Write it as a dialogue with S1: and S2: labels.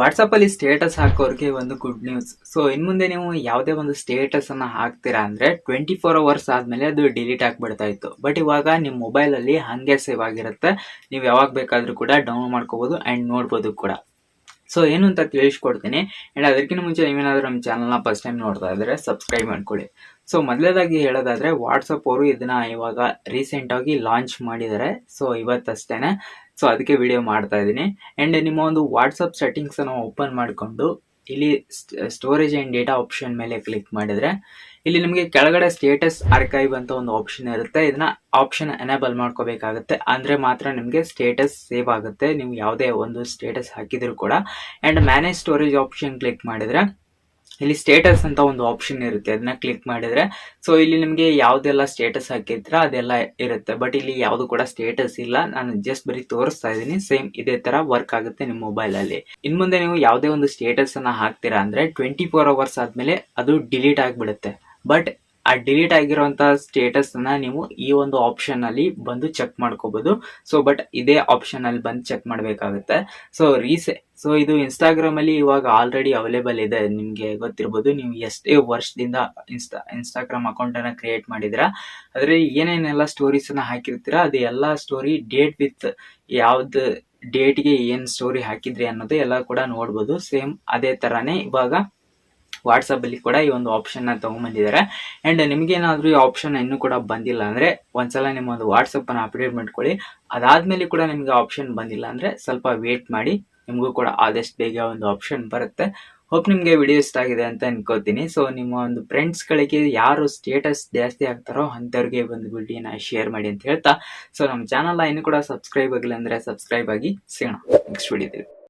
S1: WhatsApp ಅಲ್ಲಿ status ಹಾಕೋರಿಗೆ ಒಂದು good news. So in ಮುಂದೆ ನೀವು ಯಾವುದೇ ಒಂದು ಸ್ಟೇಟಸ್ ಅನ್ನ ಹಾಕ್ತೀರಾ ಅಂದ್ರೆ 24 hours ಆದ್ಮೇಲೆ ಅದು ಡಿಲೀಟ್ ಆಗ್ಬಿಡ್ತಾ ಇತ್ತು. ಬಟ್ ಇವಾಗ ನಿಮ್ ಮೊಬೈಲ್ ಅಲ್ಲಿ ಹಂಗೆ ಸೇವ್ ಆಗಿರುತ್ತೆ. ನೀವು ಯಾವಾಗ ಬೇಕಾದ್ರೂ ಕೂಡ ಡೌನ್ಲೋಡ್ ಮಾಡ್ಕೋಬಹುದು ಅಂಡ್ ನೋಡ್ಬೋದು ಕೂಡ. ಸೊ ಏನು ಅಂತ ತಿಳಿಸ್ಕೊಡ್ತೀನಿ. ಅಂಡ್ ಅದಕ್ಕಿಂತ ಮುಂಚೆ ನೀವೇನಾದ್ರೂ ನಮ್ಮ ಚಾನಲ್ನ ಫಸ್ಟ್ ಟೈಮ್ ನೋಡ್ತಾ ಇದ್ರೆ ಸಬ್ಸ್ಕ್ರೈಬ್ ಮಾಡ್ಕೊಳ್ಳಿ. ಸೊ ಮೊದಲೇದಾಗಿ ಹೇಳೋದಾದ್ರೆ ವಾಟ್ಸಪ್ ಅವರು ಇದನ್ನ ಇವಾಗ ರೀಸೆಂಟ್ ಆಗಿ ಲಾಂಚ್ ಮಾಡಿದ್ದಾರೆ. ಸೊ ಇವತ್ತಷ್ಟೇನೆ. ಸೊ ಅದಕ್ಕೆ ವಿಡಿಯೋ ಮಾಡ್ತಾ ಇದ್ದೀನಿ. ಅಂಡ್ ನಿಮ್ಮ ಒಂದು ವಾಟ್ಸಪ್ ಸೆಟ್ಟಿಂಗ್ಸ್ ಅನ್ನು ಓಪನ್ ಮಾಡಿಕೊಂಡು ಇಲ್ಲಿ ಸ್ಟೋರೇಜ್ ಅಂಡ್ ಡೇಟಾ ಆಪ್ಷನ್ ಮೇಲೆ ಕ್ಲಿಕ್ ಮಾಡಿದ್ರೆ ಇಲ್ಲಿ ನಿಮಗೆ ಕೆಳಗಡೆ ಸ್ಟೇಟಸ್ ಆರ್ಕೈವ್ ಅಂತ ಒಂದು ಆಪ್ಷನ್ ಇರುತ್ತೆ. ಇದನ್ನ ಆಪ್ಷನ್ ಎನೇಬಲ್ ಮಾಡ್ಕೋಬೇಕಾಗುತ್ತೆ. ಅಂದ್ರೆ ಮಾತ್ರ ನಿಮಗೆ ಸ್ಟೇಟಸ್ ಸೇವ್ ಆಗುತ್ತೆ, ನೀವು ಯಾವುದೇ ಒಂದು ಸ್ಟೇಟಸ್ ಹಾಕಿದ್ರು ಕೂಡ. And manage storage option click ಮಾಡಿದ್ರೆ ಇಲ್ಲಿ ಸ್ಟೇಟಸ್ ಅಂತ ಒಂದು ಆಪ್ಷನ್ ಇರುತ್ತೆ. ಅದನ್ನ ಕ್ಲಿಕ್ ಮಾಡಿದ್ರೆ ಸೊ ಇಲ್ಲಿ ನಿಮಗೆ ಯಾವ್ದೆಲ್ಲ ಸ್ಟೇಟಸ್ ಹಾಕಿದ್ರ ಅದೆಲ್ಲ ಇರುತ್ತೆ. ಬಟ್ ಇಲ್ಲಿ ಯಾವ್ದು ಕೂಡ ಸ್ಟೇಟಸ್ ಇಲ್ಲ, ನಾನು ಜಸ್ಟ್ ಬರೀ ತೋರಿಸ್ತಾ ಇದ್ದೀನಿ. ಸೇಮ್ ಇದೇ ತರ ವರ್ಕ್ ಆಗುತ್ತೆ ನಿಮ್ಮ ಮೊಬೈಲ್ ಅಲ್ಲಿ. ಇನ್ ಮುಂದೆ ನೀವು ಯಾವುದೇ ಒಂದು ಸ್ಟೇಟಸ್ ಅನ್ನ ಹಾಕ್ತೀರಾ ಅಂದ್ರೆ 24 hours ಆದ್ಮೇಲೆ ಅದು ಡಿಲೀಟ್ ಆಗ್ಬಿಡುತ್ತೆ. ಬಟ್ ಆ ಡಿಲೀಟ್ ಆಗಿರುವಂತಹ ಸ್ಟೇಟಸ್ ಅನ್ನ ನೀವು ಈ ಒಂದು ಆಪ್ಷನ್ ಅಲ್ಲಿ ಬಂದು ಚೆಕ್ ಮಾಡ್ಕೋಬಹುದು. ಸೊ ಬಟ್ ಇದೇ ಆಪ್ಷನ್ ಅಲ್ಲಿ ಬಂದು ಚೆಕ್ ಮಾಡ್ಬೇಕಾಗುತ್ತೆ. ಸೊ ಇದು ಇನ್ಸ್ಟಾಗ್ರಾಮ್ ಅಲ್ಲಿ ಇವಾಗ ಆಲ್ರೆಡಿ ಅವೈಲೇಬಲ್ ಇದೆ. ನಿಮ್ಗೆ ಗೊತ್ತಿರ್ಬೋದು, ನೀವು ಎಷ್ಟೇ ವರ್ಷದಿಂದ ಇನ್ಸ್ಟಾಗ್ರಾಮ್ ಅಕೌಂಟ್ ಅನ್ನ ಕ್ರಿಯೇಟ್ ಮಾಡಿದ್ರ ಆದ್ರೆ ಏನೇನೆಲ್ಲ ಸ್ಟೋರೀಸ್ ಅನ್ನ ಹಾಕಿರ್ತೀರಾ ಅದು ಎಲ್ಲಾ ಸ್ಟೋರಿ ಡೇಟ್ ವಿತ್ ಯಾವ್ದು ಡೇಟ್ಗೆ ಏನ್ ಸ್ಟೋರಿ ಹಾಕಿದ್ರಿ ಅನ್ನೋದು ಎಲ್ಲ ಕೂಡ ನೋಡ್ಬೋದು. ಸೇಮ್ ಅದೇ ತರಾನೇ ಇವಾಗ ವಾಟ್ಸಪ್ ಅಲ್ಲಿ ಕೂಡ ಈ ಒಂದು ಆಪ್ಷನ್ ನ ತಗೊಂಡ್ಬಂದಿದ್ದಾರೆ. ಅಂಡ್ ನಿಮ್ಗೇನಾದ್ರೂ ಈ ಆಪ್ಷನ್ ಇನ್ನೂ ಕೂಡ ಬಂದಿಲ್ಲ ಅಂದ್ರೆ ಒಂದ್ಸಲ ನಿಮ್ಮ ಒಂದು ವಾಟ್ಸಪ್ ಅನ್ನ ಅಪ್ಡೇಟ್ ಮಾಡ್ಕೊಳ್ಳಿ. ಅದಾದ್ಮೇಲೆ ಕೂಡ ನಿಮ್ಗೆ ಆಪ್ಷನ್ ಬಂದಿಲ್ಲ ಅಂದ್ರೆ ಸ್ವಲ್ಪ ವೇಟ್ ಮಾಡಿ, ನಿಮಗೂ ಕೂಡ ಆದಷ್ಟು ಬೇಗ ಒಂದು ಆಪ್ಷನ್ ಬರುತ್ತೆ. ಹೋಪ್ ನಿಮ್ಗೆ ವಿಡಿಯೋ ಇಷ್ಟ ಆಗಿದೆ ಅಂತ ಅನ್ಕೋತೀನಿ. ಸೊ ನಿಮ್ಮ ಒಂದು ಫ್ರೆಂಡ್ಸ್ ಗಳಿಗೆ ಯಾರು ಸ್ಟೇಟಸ್ ಜಾಸ್ತಿ ಆಗ್ತಾರೋ ಅಂತವ್ರಿಗೆ ಒಂದು ವಿಡಿಯೋನ ಶೇರ್ ಮಾಡಿ ಅಂತ ಹೇಳ್ತಾ, ಸೊ ನಮ್ಮ ಚಾನಲ್ ಇನ್ನೂ ಕೂಡ ಸಬ್ಸ್ಕ್ರೈಬ್ ಆಗಿಲ್ಲ ಅಂದ್ರೆ ಸಬ್ಸ್ಕ್ರೈಬ್ ಆಗಿ. ಸಿಗೋಣ ನೆಕ್ಸ್ಟ್ ವಿಡಿಯೋದಲ್ಲಿ.